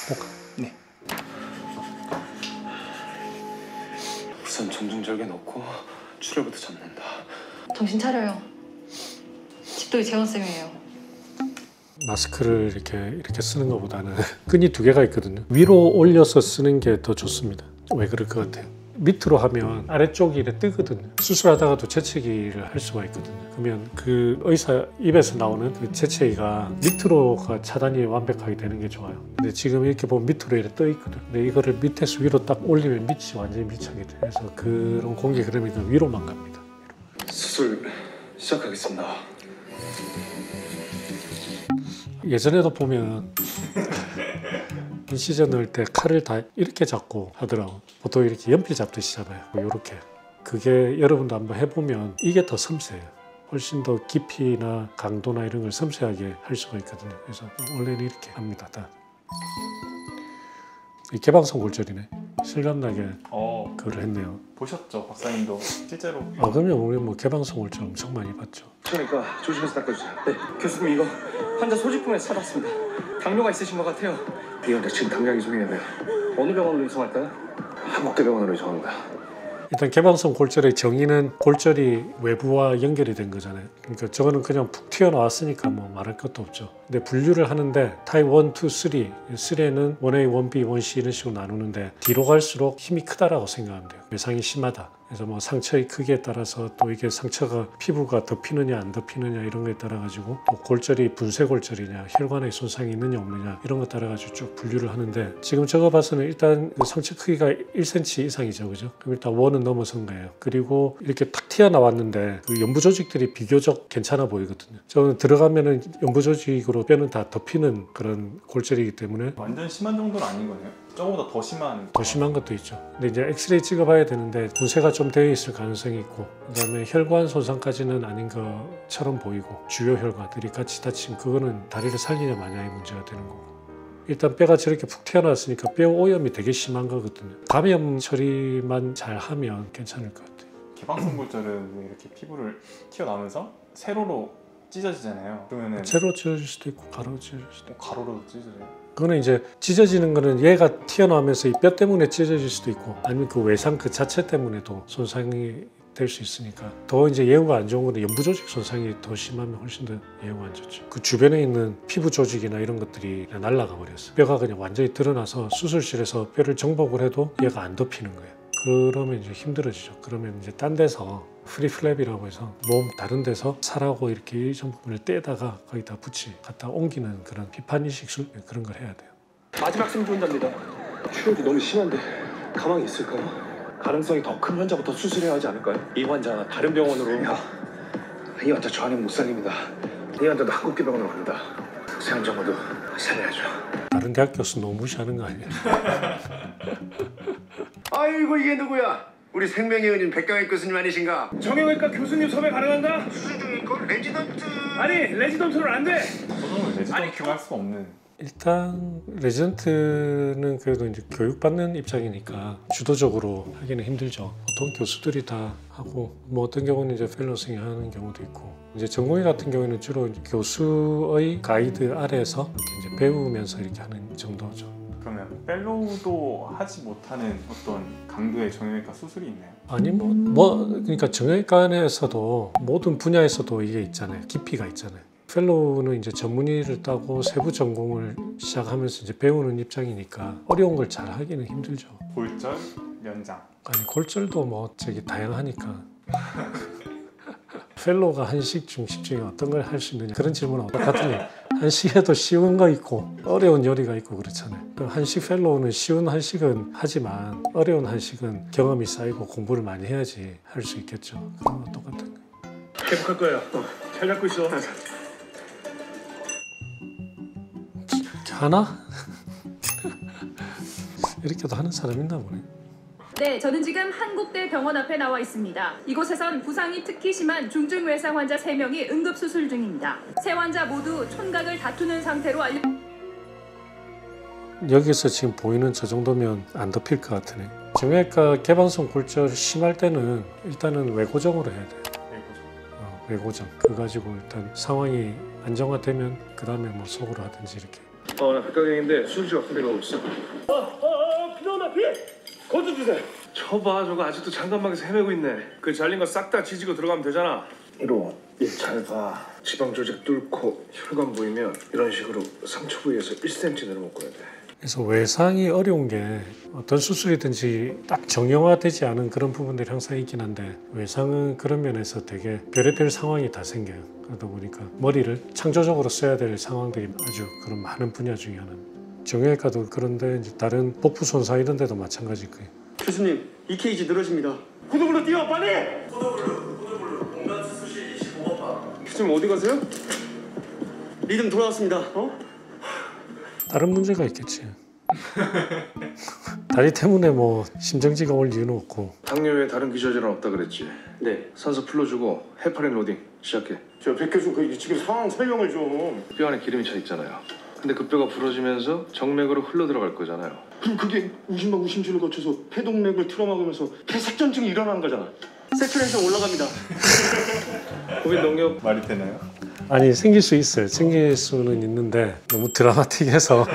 볼까? 네. 우선 정중절개 넣고 출혈부터 잡는다. 정신 차려요. 집도이 재원쌤이에요. 마스크를 이렇게 쓰는 것보다는 끈이 두 개가 있거든요. 위로 올려서 쓰는 게 더 좋습니다. 왜 그럴 것 같아요? 밑으로 하면 아래쪽이 이렇게 뜨거든요. 수술하다가도 재채기를 할 수가 있거든요. 그러면 그 의사 입에서 나오는 그 재채기가 밑으로가 차단이 완벽하게 되는 게 좋아요. 근데 지금 이렇게 보면 밑으로 이렇게 떠 있거든요. 근데 이거를 밑에서 위로 딱 올리면 밑이 완전히 밀착이 돼요. 그래서 그런 공기 흐름이 위로만 갑니다. 수술 시작하겠습니다. 예전에도 보면 인시전 넣을 때 칼을 다 이렇게 잡고 하더라고. 보통 이렇게 연필 잡듯이 잡아요. 이렇게. 그게 여러분도 한번 해보면 이게 더 섬세해요. 훨씬 더 깊이나 강도나 이런 걸 섬세하게 할 수가 있거든요. 그래서 원래는 이렇게 합니다. 다. 이 개방성 골절이네. 실감나게 그걸 했네요. 보셨죠, 박사님도 실제로? 아 그럼요. 우리 뭐 개방성 골절 엄청 많이 봤죠. 그러니까 조심해서 닦아주세요. 네, 교수님 이거 환자 소지품에서 찾았습니다. 당뇨가 있으신 것 같아요. 이 환자 지금 당장 이송해야 돼요. 어느 병원으로 이송할까요? 한국대병원으로 이송합니다. 일단 개방성 골절의 정의는 골절이 외부와 연결이 된 거잖아요. 그러니까 저거는 그냥 푹 튀어나왔으니까 뭐 말할 것도 없죠. 근데 분류를 하는데 타입 1, 2, 3 3에는 1A, 1B, 1C 이런 식으로 나누는데 뒤로 갈수록 힘이 크다라고 생각하면 돼요. 외상이 심하다. 그래서 뭐 상처의 크기에 따라서 또 이게 상처가 피부가 덮이느냐 안 덮이느냐 이런 거에 따라 가지고 또 골절이 분쇄 골절이냐 혈관에 손상이 있느냐 없느냐 이런 거 따라 가지고 쭉 분류를 하는데 지금 저거 봐서는 일단 그 상처 크기가 1cm 이상이죠, 그죠? 그럼 일단 1은 넘어선 거예요. 그리고 이렇게 탁 튀어나왔는데 그 연부 조직들이 비교적 괜찮아 보이거든요. 저는 들어가면은 연부 조직으로 뼈는 다 덮이는 그런 골절이기 때문에 완전 심한 정도는 아닌 거네요? 저거보다 더 심한 것도 있죠. 근데 이제 엑스레이 찍어봐야 되는데 분쇄가 좀 되어 있을 가능성이 있고 그다음에 혈관 손상까지는 아닌 것처럼 보이고 주요 혈관들이 같이 다치면 그거는 다리를 살리냐 마냐의 문제가 되는 거고 일단 뼈가 저렇게 푹 튀어나왔으니까 뼈 오염이 되게 심한 거거든요. 감염 처리만 잘하면 괜찮을 것 같아요. 개방성 골절은 이렇게 피부를 튀어나오면서 세로로 찢어지잖아요. 그러면은 세로 찢어질 수도 있고 가로로 찢어질 수도 있고 가로로도 찢어져요? 그거는 이제 찢어지는 거는 얘가 튀어나오면서 이 뼈 때문에 찢어질 수도 있고 아니면 그 외상 그 자체 때문에도 손상이 될 수 있으니까 더 이제 예후가 안 좋은 거는 연부 조직 손상이 더 심하면 훨씬 더 예후가 안 좋죠. 그 주변에 있는 피부 조직이나 이런 것들이 그냥 날아가 버렸어요. 뼈가 그냥 완전히 드러나서 수술실에서 뼈를 정복을 해도 얘가 안 덮이는 거예요. 그러면 이제 힘들어지죠. 그러면 이제 딴 데서 프리플랩이라고 해서 몸 다른 데서 살하고 이렇게 일정 부분을 떼다가 거기다 갖다 옮기는 그런 비판 이식술 그런 걸 해야 돼요. 마지막 생존자입니다. 출혈이 너무 심한데 가망이 있을까요? 가능성이 더 큰 환자부터 수술해야 하지 않을까요? 이 환자 다른 병원으로. 이 환자 저 안에 못 살립니다. 이 환자도 한국대병원으로 갑니다. 세안정어도 살려야죠. 다른 대학 교수 너무 무시하는 거 아니에요? 아이고 이게 누구야? 우리 생명의 은인 백강익 교수님 아니신가? 정형외과 교수님 섭외 가능한가? 수술 중인 걸 레지던트. 아니 레지던트는 안 돼. 저는 레지던트를 할 수가 없는. 일단 레지던트는 그래도 이제 교육받는 입장이니까 주도적으로 하기는 힘들죠. 보통 교수들이 다 하고 뭐 어떤 경우는 이제 펠로싱이 하는 경우도 있고 이제 전공의 같은 경우에는 주로 이제 교수의 가이드 아래에서 이렇게 이제 배우면서 이렇게 하는 정도죠. 그러면 펠로우도 하지 못하는 어떤 강도의 정형외과 수술이 있나요? 아니 그러니까 정형외과 안에서도 모든 분야에서도 이게 있잖아요. 깊이가 있잖아요. 펠로우는 이제 전문의를 따고 세부 전공을 시작하면서 이제 배우는 입장이니까 어려운 걸 잘 하기는 힘들죠. 골절, 연장. 아니 골절도 뭐 다양하니까. 펠로우가 한식, 중식 중에 어떤 걸 할 수 있느냐 그런 질문은 똑같으니 한식에도 쉬운 거 있고 어려운 요리가 있고 그렇잖아요. 한식 펠로우는 쉬운 한식은 하지만 어려운 한식은 경험이 쌓이고 공부를 많이 해야지 할 수 있겠죠. 그런 거 똑같은 거예요. 회복할 거예요. 잘 잡고 있어. 하나? 이렇게도 하는 사람 있나 보네. 네, 저는 지금 한국대병원 앞에 나와 있습니다. 이곳에선 부상이 특히 심한 중증 외상 환자 3명이 응급수술 중입니다. 세 환자 모두 촌각을 다투는 상태로 여기서 지금 보이는 저 정도면 안 덮일 것 같으네. 정형외과 개방성 골절 심할 때는 일단은 외고정으로 해야 돼요. 외고정. 그거 가지고 일단 상황이 안정화되면 그 다음에 뭐 속으로 하든지 이렇게 나 백강현인데 수술실 같은 데가 없어. 필요하나 피? 거두 주세요. 저봐 저거 아직도 장갑막에서 헤매고 있네. 그 잘린 거 싹 다 지지고 들어가면 되잖아. 이로 잘 봐. 지방 조직 뚫고 혈관 보이면 이런 식으로 상처 부위에서 1cm 내려먹어야 돼. 그래서 외상이 어려운 게 어떤 수술이든지 딱 정형화되지 않은 그런 부분들이 항상 있긴 한데 외상은 그런 면에서 되게 별의별 상황이 다 생겨요. 그러다 보니까 머리를 창조적으로 써야 될 상황들이 아주 그런 많은 분야 중에 하나는. 정형외과도 그런데 이제 다른 복부 손상 이런 데도 마찬가지일 거예요. 교수님, EKG 늘어집니다. 고도블로 뛰어, 빨리! 고도블로 공간 수술실 25번. 교수님 어디 가세요? 리듬 돌아왔습니다. 다른 문제가 있겠지. 다리 때문에 뭐 심정지가 올 이유는 없고. 당뇨 외에 다른 기저질환 없다 그랬지? 네. 산소 풀어주고 헤파린 로딩 시작해. 저 백 교수 지금 상황 설명을 좀. 뼈 안에 기름이 차 있잖아요. 근데 그 뼈가 부러지면서 정맥으로 흘러 들어갈 거잖아요. 그럼 그게 우심막 우심줄을 거쳐서 폐동맥을 틀어막으면서 폐색전증이 일어나는 거잖아. 세츄레이션 올라갑니다. 고민 농협 말이 되나요? 아니 생길 수 있어요. 생길 수는 있는데 너무 드라마틱해서.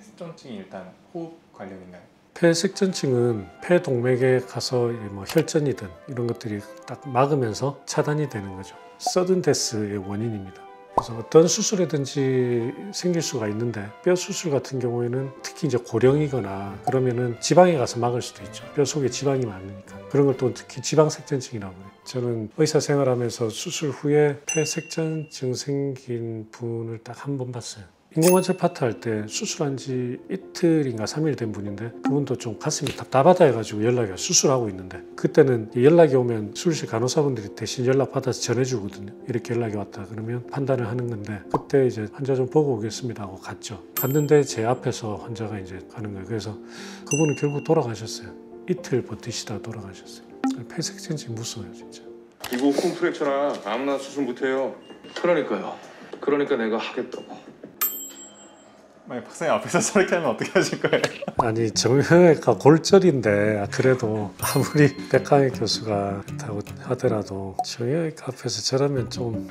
색전증이 일단 호흡 관련인가요? 폐색전증은 폐동맥에 가서 뭐 혈전이든 이런 것들이 딱 막으면서 차단이 되는 거죠. 서든 데스의 원인입니다. 그래서 어떤 수술이든지 생길 수가 있는데 뼈 수술 같은 경우에는 특히 이제 고령이거나 그러면은 지방에 가서 막을 수도 있죠. 뼈 속에 지방이 많으니까. 그런 걸 또 특히 지방색전증이라고 해요. 저는 의사 생활하면서 수술 후에 폐색전증 생긴 분을 딱 한 번 봤어요. 인공관절 파트 할 때 수술한 지 이틀인가 3일 된 분인데 그분도 좀 가슴이 답답하다 해가지고 연락이 와요. 수술하고 있는데 그때는 연락이 오면 수술실 간호사분들이 대신 연락 받아서 전해주거든요. 이렇게 연락이 왔다 그러면 판단을 하는 건데 그때 이제 환자 좀 보고 오겠습니다 하고 갔죠. 갔는데 제 앞에서 환자가 이제 가는 거예요. 그래서 그분은 결국 돌아가셨어요. 이틀 버티시다 돌아가셨어요. 폐색전증 무서워요 진짜. 이거 콤프렉처나 아무나 수술 못해요. 그러니까요. 그러니까 내가 하겠다고. 만약 박사님 앞에서 저렇게 하면 어떻게 하실 거예요? 아니 정형외과 골절인데 그래도 아무리 백강희 교수가 그렇다고 하더라도 정형외과 앞에서 저러면 좀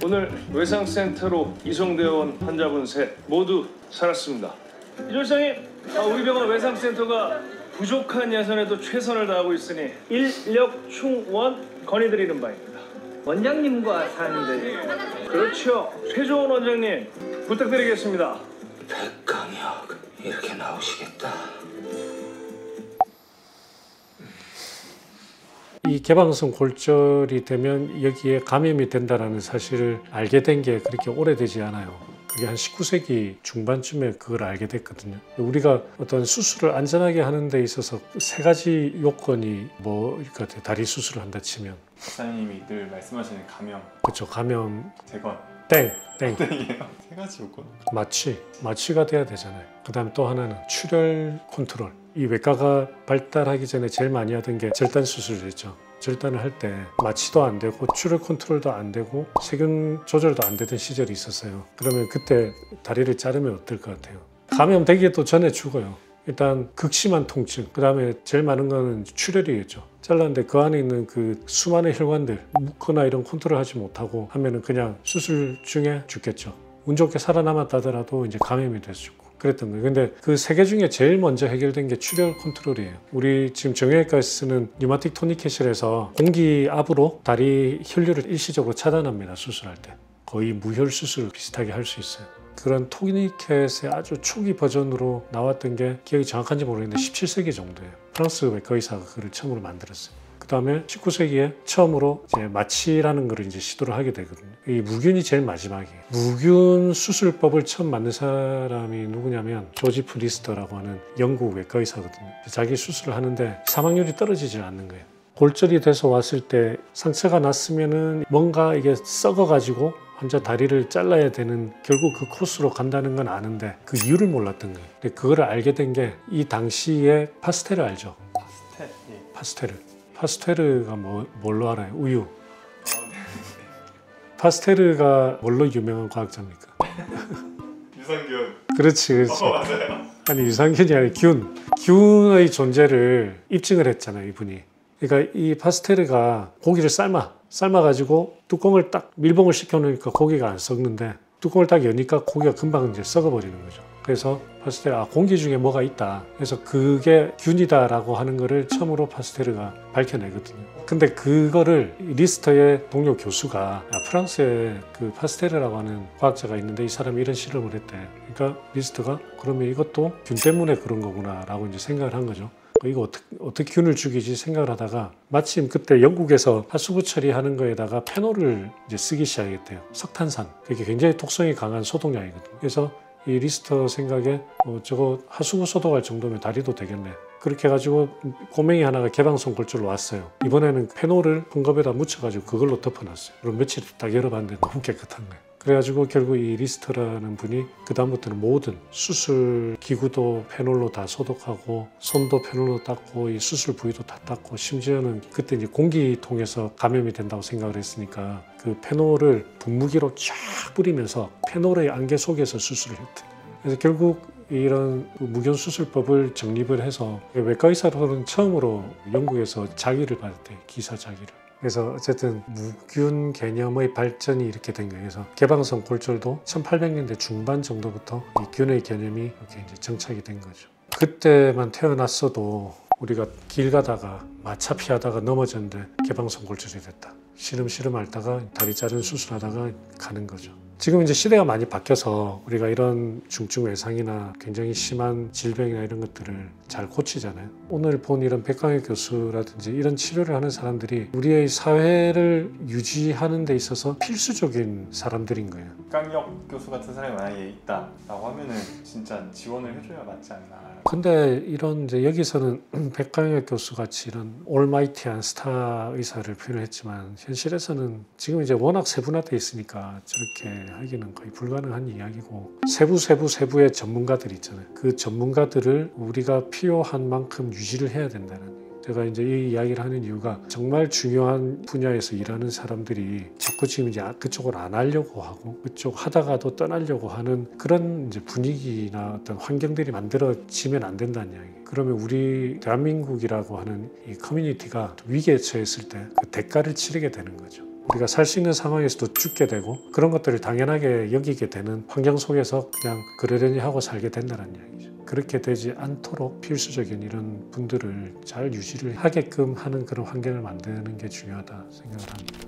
오늘 외상센터로 이송되어 온 환자분 셋 모두 살았습니다. 이조장님, 우리 병원 외상센터가 부족한 예산에도 최선을 다하고 있으니 인력 충원 건의드리는 바입니다. 원장님과 사람들 그렇죠. 최조원 원장님 부탁드리겠습니다. 백강혁 이렇게 나오시겠다. 이 개방성 골절이 되면 여기에 감염이 된다는 사실을 알게 된 게 그렇게 오래되지 않아요. 그게 한 19세기 중반쯤에 그걸 알게 됐거든요. 우리가 어떤 수술을 안전하게 하는 데 있어서 세 가지 요건이 뭐일 것 같아요. 다리 수술을 한다 치면. 박사님이 늘 말씀하시는 감염, 그렇죠. 감염, 대건, 땡. 땡이에요. 세 가지 요건. 마취가 돼야 되잖아요. 그 다음에 또 하나는 출혈 컨트롤. 이 외과가 발달하기 전에 제일 많이 하던 게 절단 수술이었죠. 절단을 할 때 마취도 안 되고 출혈 컨트롤도 안 되고 세균 조절도 안 되던 시절이 있었어요. 그러면 그때 다리를 자르면 어떨 것 같아요? 감염되기도 전에 죽어요. 일단 극심한 통증, 그 다음에 제일 많은 거는 출혈이겠죠. 잘랐는데 그 안에 있는 그 수많은 혈관들 묶거나 이런 컨트롤하지 못하고 하면은 그냥 수술 중에 죽겠죠. 운 좋게 살아남았다더라도 이제 감염이 돼서 죽고 그랬던 거예요. 근데 그 세 개 중에 제일 먼저 해결된 게 출혈 컨트롤이에요. 우리 지금 정형외과에서 쓰는 뉴마틱 토니켓실에서 공기압으로 다리 혈류를 일시적으로 차단합니다. 수술할 때. 거의 무혈 수술 비슷하게 할 수 있어요. 그런 토니켓의 아주 초기 버전으로 나왔던 게 기억이 정확한지 모르겠는데 17세기 정도예요. 프랑스 외과 의사가 그걸 처음으로 만들었어요. 그 다음에 19세기에 처음으로 이제 마취라는 걸 이제 시도를 하게 되거든요. 이 무균이 제일 마지막이에요. 무균 수술법을 처음 만든 사람이 누구냐면 조지프 리스터라고 하는 영국 외과 의사거든요. 자기 수술을 하는데 사망률이 떨어지질 않는 거예요. 골절이 돼서 왔을 때 상처가 났으면은 뭔가 이게 썩어가지고 환자 다리를 잘라야 되는 결국 그 코스로 간다는 건 아는데 그 이유를 몰랐던 거예요. 근데 그걸 알게 된 게 이 당시에 파스텔을 알죠? 파스텔. 예. 파스테르가 뭘로 알아요? 우유. 파스테르가 뭘로 유명한 과학자입니까? 유산균. 그렇지. 맞아요. 아니 유산균이 아니라 균의 존재를 입증을 했잖아요, 이분이. 그러니까 이 파스테르가 고기를 삶아가지고 뚜껑을 딱 밀봉을 시켜놓으니까 고기가 안 썩는데 뚜껑을 딱 여니까 고기가 금방 이제 썩어버리는 거죠. 그래서 파스텔 공기 중에 뭐가 있다. 그래서 그게 균이다라고 하는 거를 처음으로 파스테르가 밝혀내거든요. 근데 그거를 리스터의 동료 교수가 프랑스에 그 파스테르라고 하는 과학자가 있는데 이 사람이 이런 실험을 했대. 그러니까 리스터가 그러면 이것도 균 때문에 그런 거구나라고 이제 생각을 한 거죠. 이거 어떻게 균을 죽이지 생각을 하다가 마침 그때 영국에서 하수구 처리하는 거에다가 페놀을 이제 쓰기 시작했대요. 석탄산. 그게 굉장히 독성이 강한 소독약이거든요. 그래서 이 리스터 생각에 저거 하수구 소독할 정도면 다리도 되겠네. 그렇게 해가지고 꼬맹이 하나가 개방성 골절로 왔어요. 이번에는 페놀을 헝겊에다 묻혀가지고 그걸로 덮어놨어요. 그럼 며칠 딱 열어봤는데 너무 깨끗한 거예요. 그래가지고 결국 이 리스터라는 분이 그 다음부터는 모든 수술 기구도 페놀로 다 소독하고 손도 페놀로 닦고 이 수술 부위도 다 닦고 심지어는 그때 이제 공기통해서 감염이 된다고 생각을 했으니까 그 페놀을 분무기로 쫙 뿌리면서 페놀의 안개 속에서 수술을 했대. 그래서 결국 이런 무균수술법을 정립을 해서 외과 의사로는 처음으로 영국에서 자기를 받았대. 기사 자기를. 그래서 어쨌든 무균 개념의 발전이 이렇게 된 거예요. 그래서 개방성 골절도 1800년대 중반 정도부터 이 균의 개념이 이렇게 이제 정착이 된 거죠. 그때만 태어났어도 우리가 길 가다가 마차 피하다가 넘어졌는데 개방성 골절이 됐다. 시름시름 앓다가 다리 자른 수술하다가 가는 거죠. 지금 이제 시대가 많이 바뀌어서 우리가 이런 중증 외상이나 굉장히 심한 질병이나 이런 것들을 잘 고치잖아요. 오늘 본 이런 백강혁 교수라든지 이런 치료를 하는 사람들이 우리의 사회를 유지하는 데 있어서 필수적인 사람들인 거예요. 백강혁 교수 같은 사람이 만약에 있다라고 하면은 진짜 지원을 해줘야 맞지 않나. 근데 이런 이제 여기서는 백강혁 교수 같이 이런 올마이티한 스타 의사를 표현했지만 현실에서는 지금 이제 워낙 세분화돼 있으니까 저렇게 하기는 거의 불가능한 이야기고 세부의 전문가들 있잖아요. 그 전문가들을 우리가 필요한 만큼 유지를 해야 된다는. 제가 이제 이 이야기를 하는 이유가 정말 중요한 분야에서 일하는 사람들이 자꾸 지금 이제 그쪽을 안 하려고 하고 그쪽 하다가도 떠나려고 하는 그런 이제 분위기나 어떤 환경들이 만들어지면 안 된다는 이야기. 그러면 우리 대한민국이라고 하는 이 커뮤니티가 위기에 처했을 때 그 대가를 치르게 되는 거죠. 우리가 살 수 있는 상황에서도 죽게 되고 그런 것들을 당연하게 여기게 되는 환경 속에서 그냥 그러려니 하고 살게 된다는 이야기죠. 그렇게 되지 않도록 필수적인 이런 분들을 잘 유지를 하게끔 하는 그런 환경을 만드는 게 중요하다 생각을 합니다.